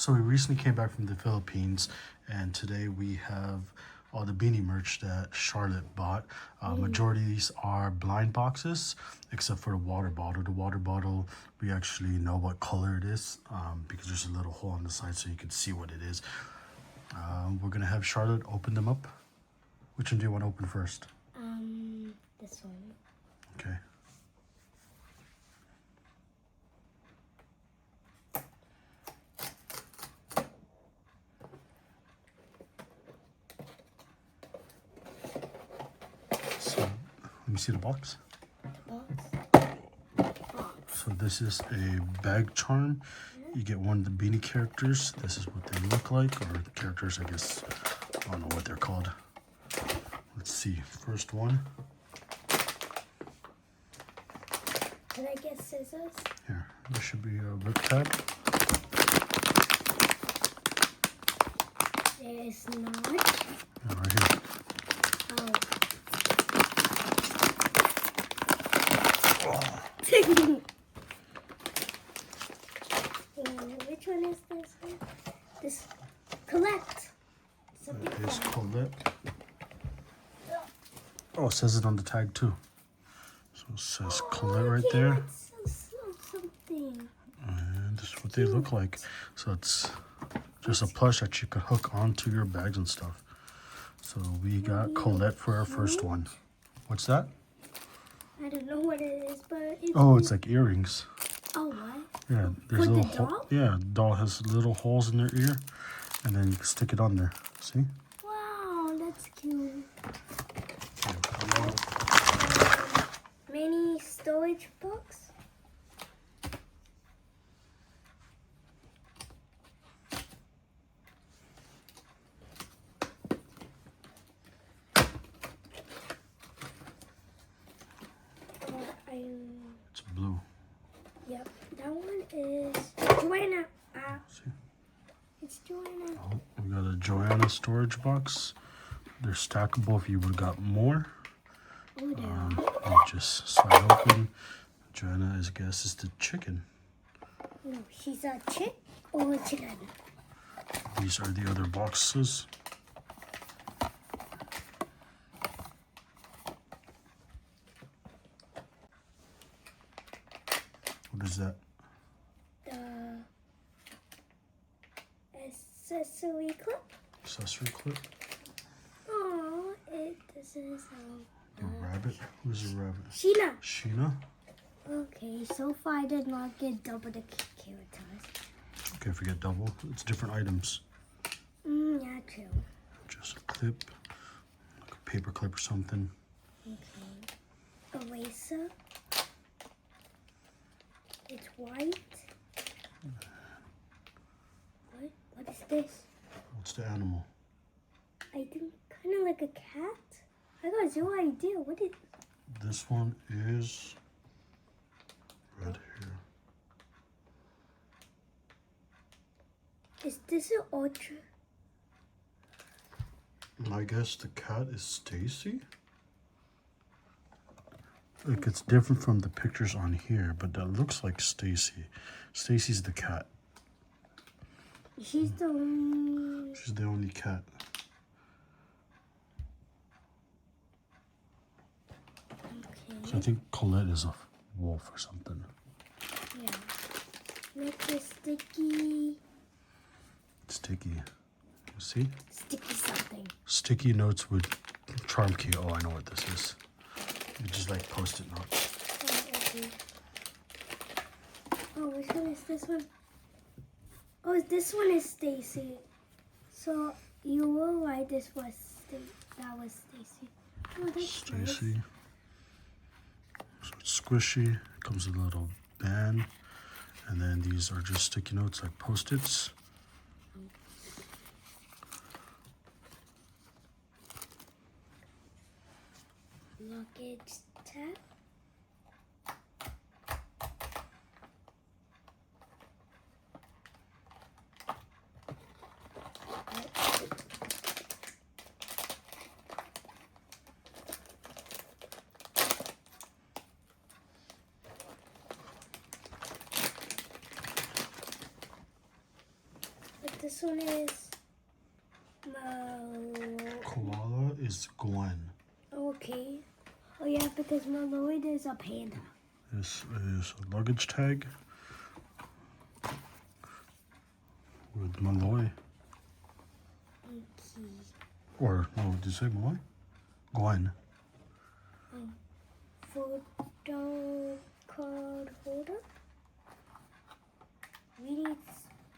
So we recently came back from the Philippines, and today we have all the BINI merch that Charlotte bought. Majority of these are blind boxes, except for the water bottle. The water bottle, we actually know what color it is because there's a little hole on the side so you can see what it is. We're gonna have Charlotte open them up. Which one do you want to open first? This one. Okay. So, let me see the box. So this is a bag charm. You get one of the BINI characters. This is what they look like, or characters, I guess. I don't know what they're called. Let's see. First one. Can I get scissors? Here, there should be a rip tab. There is not. Yeah, right here. Oh. Which one is this one? This collect. It is collect. Oh, it says it on the tag too. So it says collect right there. Something. And this is what they look like. So it's just a plush that you could hook onto your bags and stuff. So we got Colette for our first one. What's that? I don't know what it is, but it's like earrings. Oh, what? Yeah, there's For little the doll? Yeah, the doll has little holes in their ear, and then you can stick it on there. See? Wow, that's cute. Yeah. Mini storage box. It's blue. Yep, that one is Joanna. See? It's Joanna. Oh, we got a Joanna storage box. They're stackable if you would have got more. Oh, You just slide open. Joanna, I guess, is the chicken. No, she's a chick or a chicken. These are the other boxes. What is that? The accessory clip. Accessory clip? Oh, this is A rabbit? Who's a rabbit? Sheena. Sheena? Okay, so far I did not get double the characters. Okay, forget double. It's different items. Yeah, true. Just a clip, like a paper clip or something. Okay. Eraser. It's white. What is this? What's the animal? I think kind of like a cat. I got no idea. What is... This one is red hair. Is this an ultra? I guess the cat is Stacy. Like, it's different from the pictures on here, but that looks like Stacy. Stacy's the cat. She's the only... She's the only cat. Okay. So I think Colette is a wolf or something. Yeah. Next is sticky... Sticky. You see? Sticky something. Sticky notes with charm key. Oh, I know what this is. It's just like post-it notes. Oh, okay. Oh, which one is this one? Oh, this one is Stacy. So you were right. This was that was Stacy. Oh, that's Stacy. nice. So it's squishy. It comes with a little band. And then these are just sticky notes like post-its. Luggage tag. This one is Koala is Gwen. Okay. Oh yeah, because Malloy is a panda. This is a luggage tag with Malloy. Okay. Or, no, did you say Malloy? Gwen. Photo card holder. We need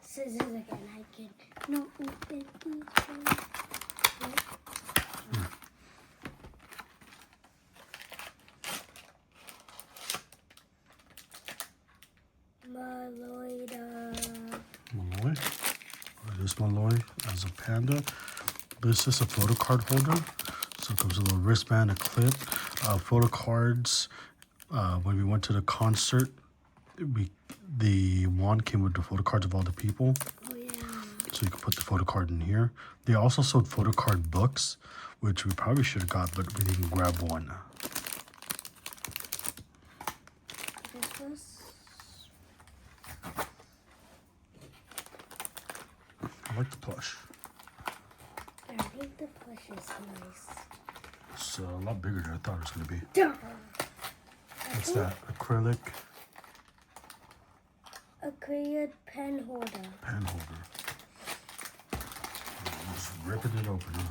scissors again. I can not open these ones. Malloy. Malloy. This Malloy as a panda. This is a photo card holder. So it comes with a little wristband, a clip, photo cards. When we went to the concert, the wand came with the photo cards of all the people. Oh yeah. So you can put the photo card in here. They also sold photo card books, which we probably should have got, but we didn't grab one. This was. I like the plush. I think the plush is nice. It's a lot bigger than I thought it was going to be. Duh. What's that? Acrylic pen holder. pen holder. I'm just ripping it open, huh?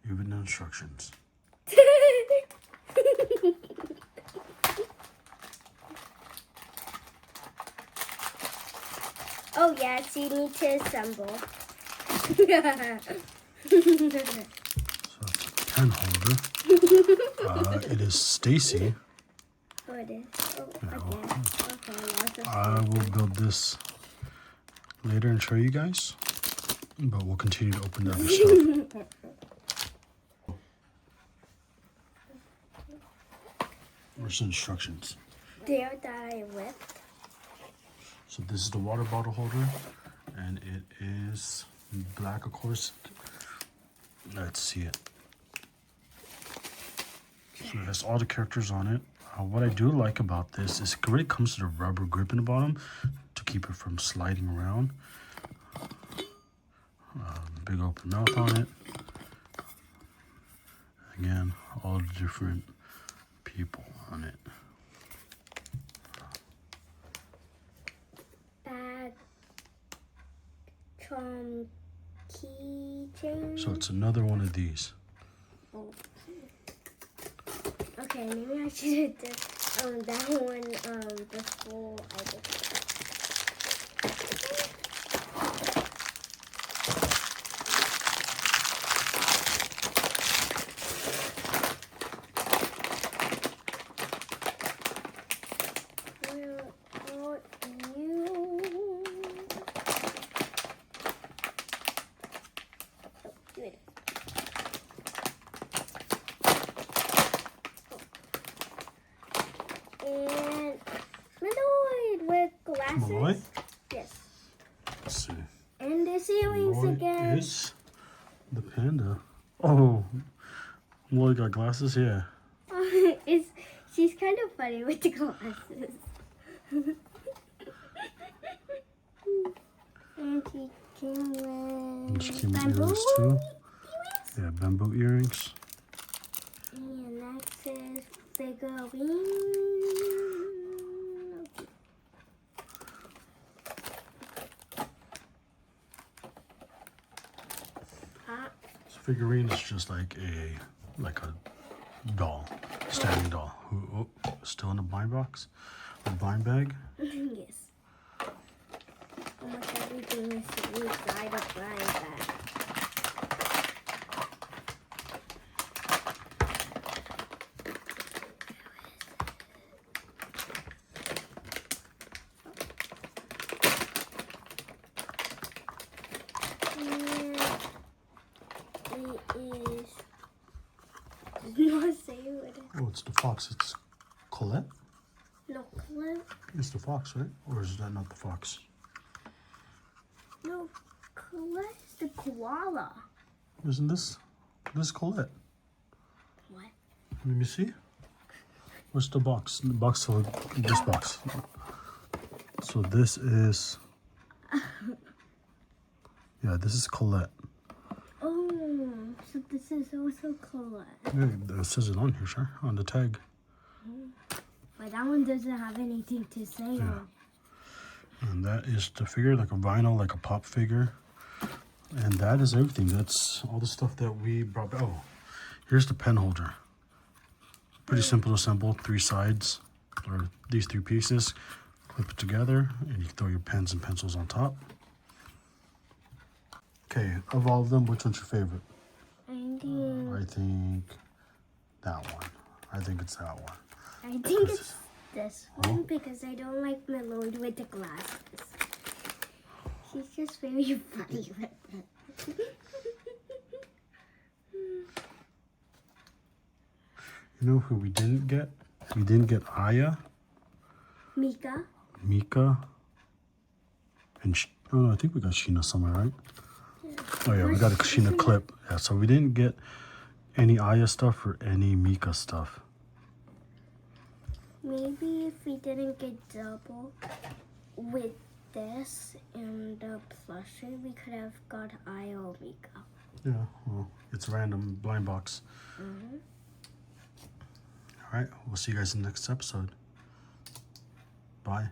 Even the instructions. Oh yes, you need to assemble. So it's a pen holder. It is Stacy. Oh, it is. Oh, Yeah, again. Okay, lots of I will build this later and show you guys, but we'll continue to open the other stuff. Where's the instructions? there that I ripped. So this is the water bottle holder, and it is black, of course. Let's see it. So it has all the characters on it. What I do like about this is it really comes with a rubber grip in the bottom to keep it from sliding around. Big open mouth on it. Again, all the different people on it. Bag, keychain. So it's another one of these. Okay, maybe I should have done that one before I did that. And Meloid with glasses. Malloy? Yes. Let's see. And the ceilings Malloy again. is the panda. Oh, Malloy got glasses? Yeah. She's kind of funny with the glasses. And she came with She came with bamboo earrings too. earrings. Yeah, bamboo earrings. And next is figurine. So figurine is just like a doll, standing doll. Who still in the blind box, or blind bag? Yes. Almost everything is inside a blind bag. Not say what it is. Oh, it's the fox. It's Colette. No, Colette. It's the fox, right? Or is that not the fox? No, Colette's the koala. Isn't this Colette? What? Let me see. Where's the box? The box. This box. So this is, yeah, this is Colette. Oh, so this is also Colette. Yeah, it says it on here, sure, on the tag. But that one doesn't have anything to say on. And that is the figure, like a vinyl, like a pop figure. And that is everything. That's all the stuff that we brought back. Oh, here's the pen holder. Pretty simple to assemble. 3 sides, or these 3 pieces. Clip it together, and you can throw your pens and pencils on top. Okay, of all of them, which one's your favorite? I think that one. I think it's that one. I think it's this one because I don't like Meloid with the glasses. He's just very funny with that. You know who we didn't get? We didn't get Aya, Mika. Mika, and oh no, I think we got Sheena somewhere, right? Yeah. Oh yeah, we got a Sheena clip. Yeah, so we didn't get any Aya stuff or any Mika stuff. Maybe if we didn't get double with this and the plushie, we could have got Aya or Mika. Yeah, well, it's random blind box. All right, we'll see you guys in the next episode. Bye.